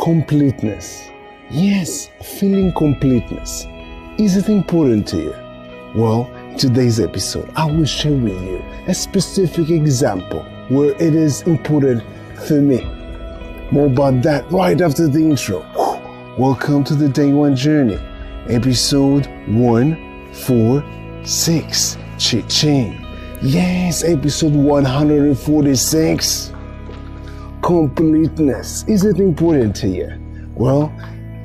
Completeness. Yes, feeling completeness. Is it important to you? Well, in today's episode, I will share with you a specific example where it is important for me. More about that right after the intro. Welcome to the Day One Journey, episode 146. Cha-ching. Yes, episode 146. Completeness. Is it important to you? Well,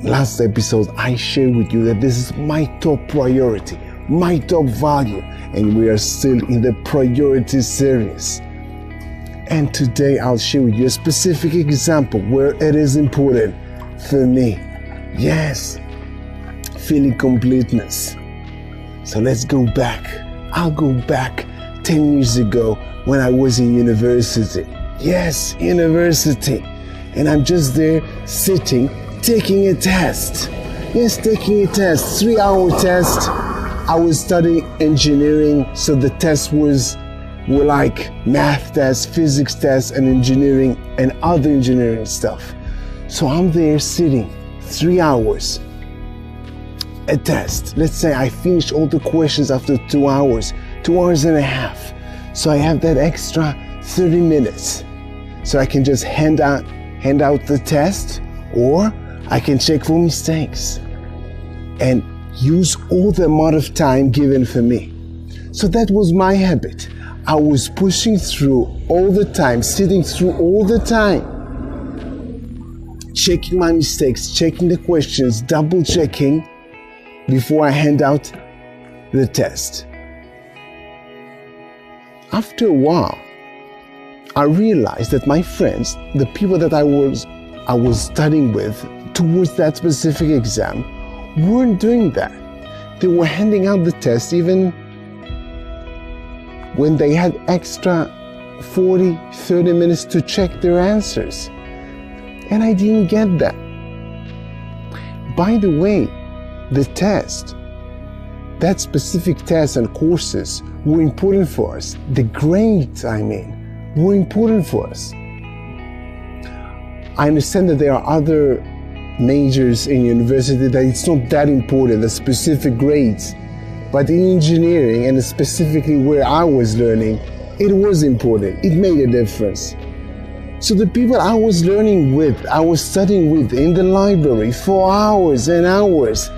last episode I shared with you that this is my top priority, my top value, and we are still in the priority series. And today I'll share with you a specific example where it is important for me. Yes, feeling completeness. So let's go back. I'll go back 10 years ago when I was in university. Yes, university. And I'm just there sitting, taking a test. Yes, taking a test, 3-hour test. I was studying engineering, so the tests were like math tests, physics tests, and engineering and other engineering stuff. So I'm there sitting 3 hours, a test. Let's say I finished all the questions after 2 hours, 2 hours and a half. So I have that extra 30 minutes. So I can just hand out the test, or I can check for mistakes and use all the amount of time given for me. So that was my habit. I was pushing through all the time, sitting through all the time, checking my mistakes, checking the questions, double checking before I hand out the test. After a while, I realized that my friends, the people that I was studying with towards that specific exam, weren't doing that. They were handing out the test even when they had extra 40, 30 minutes to check their answers. And I didn't get that. By the way, the test, that specific test and courses were important for us. The grades, were important for us. I understand that there are other majors in university that it's not that important, the specific grades. But in engineering, and specifically where I was learning, it was important. It made a difference. So the people I was learning with, I was studying with in the library for hours and hours,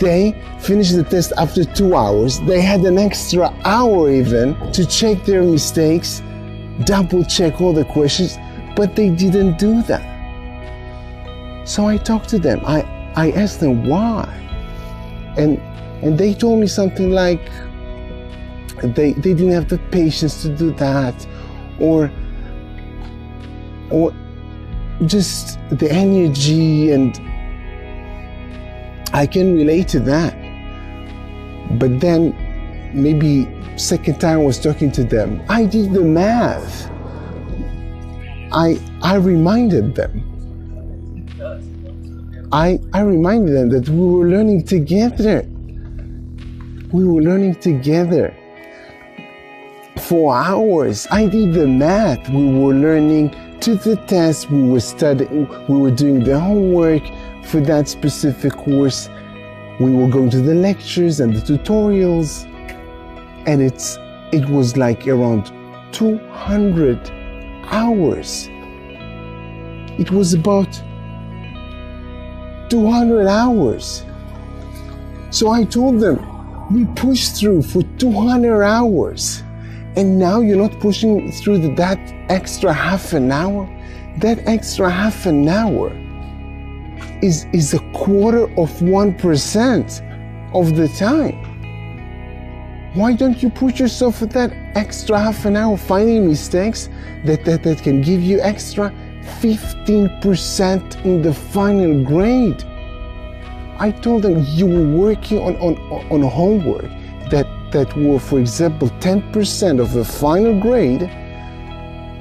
they finished the test after 2 hours. They had an extra hour even to check their mistakes, double check all the questions, but they didn't do that. So I talked to them. I asked them why. And they told me something like they didn't have the patience to do that, or just the energy, and I can relate to that. But then maybe second time I was talking to them, I did the math. I reminded them. I reminded them that we were learning together. We were learning together for hours. I did the math. We were learning to the test. We were studying. We were doing the homework for that specific course. We were going to the lectures and the tutorials. And it was like around 200 hours. It was about 200 hours. So I told them, we pushed through for 200 hours. And now you're not pushing through that extra half an hour? That extra half an hour is 1/4% of the time. Why don't you push yourself for that extra half an hour, finding mistakes that can give you extra 15% in the final grade? I told them you were working on homework that were, for example, 10% of the final grade.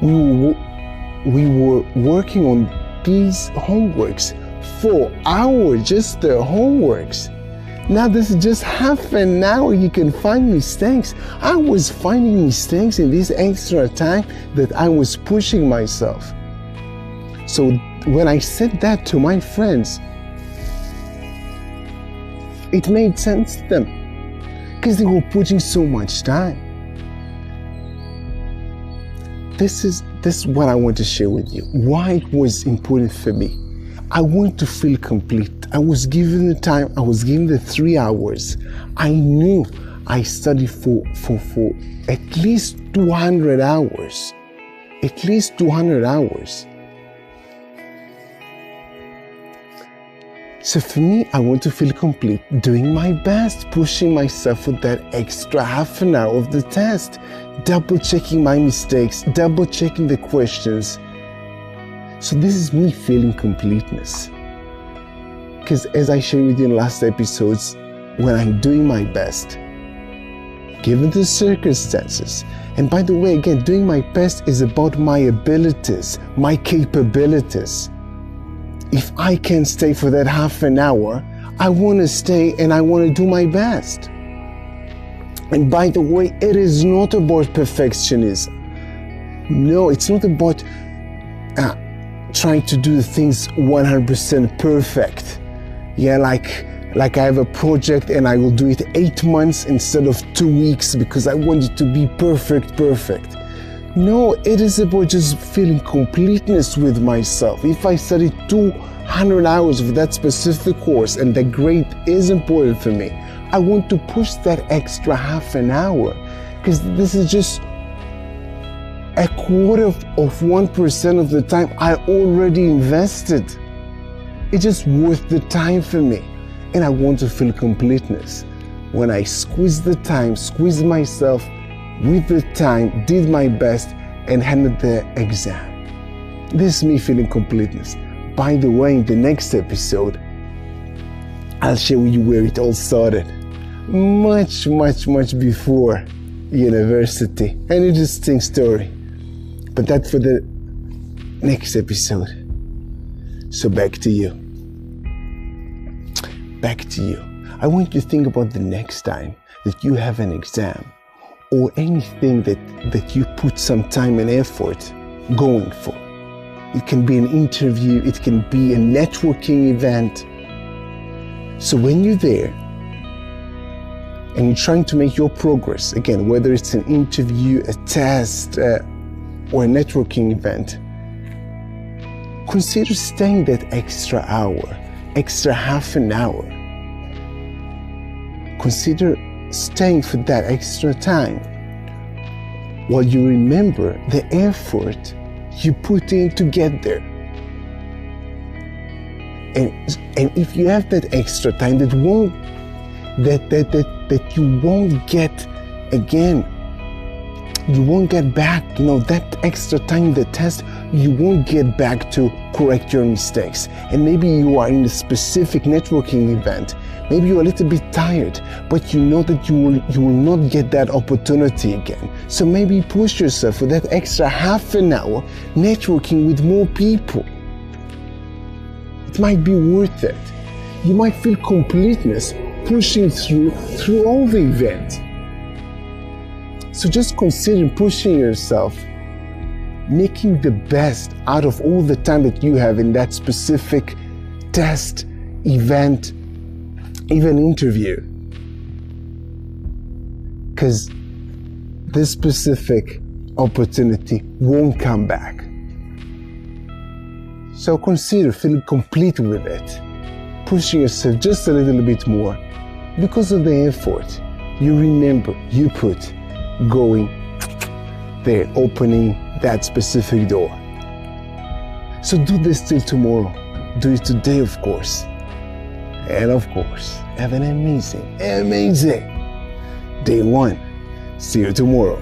We were working on these homeworks for hours, just the homeworks. Now this is just half an hour, you can find mistakes. I was finding mistakes in this extra time that I was pushing myself. So when I said that to my friends, it made sense to them because they were putting so much time. This is what I want to share with you. Why it was important for me. I want to feel complete. I was given the time. I was given the 3 hours. I knew I studied for at least 200 hours. At least 200 hours. So for me, I want to feel complete, doing my best, pushing myself for that extra half an hour of the test, double checking my mistakes, double checking the questions. So this is me feeling completeness. Because as I shared with you in last episodes, when I'm doing my best, given the circumstances, and by the way, again, doing my best is about my abilities, my capabilities. If I can stay for that half an hour, I want to stay and I want to do my best. And by the way, it is not about perfectionism. No, it's not about trying to do things 100% perfect. Yeah, like I have a project and I will do it 8 months instead of 2 weeks because I want it to be perfect. No, it is about just feeling completeness with myself. If I study 200 hours of that specific course and the grade is important for me, I want to push that extra half an hour because this is just a quarter of 1% of the time I already invested. It's just worth the time for me. And I want to feel completeness. When I squeeze the time, squeeze myself with the time, did my best, and handled the exam. This is me feeling completeness. By the way, in the next episode, I'll share with you where it all started. Much before university. An interesting story. But that's for the next episode. So back to you. I want you to think about the next time that you have an exam or anything that you put some time and effort going for. It can be an interview, it can be a networking event. So when you're there and you're trying to make your progress, again, whether it's an interview, a test, or a networking event, consider staying that extra hour, extra half an hour. Consider staying for that extra time while you remember the effort you put in to get there. And if you have that extra time that you won't get again, you won't get back, that extra time, the test, you won't get back to correct your mistakes. And maybe you are in a specific networking event. Maybe you're a little bit tired, but you know that you will not get that opportunity again. So maybe push yourself for that extra half an hour networking with more people. It might be worth it. You might feel completeness pushing through all the event. So just consider pushing yourself, making the best out of all the time that you have in that specific test, event, even interview. Because this specific opportunity won't come back. So consider feeling complete with it, pushing yourself just a little bit more because of the effort you remember you put going there, opening that specific door. So do this till tomorrow. Do it today, of course. And of course, have an amazing day one. See you tomorrow.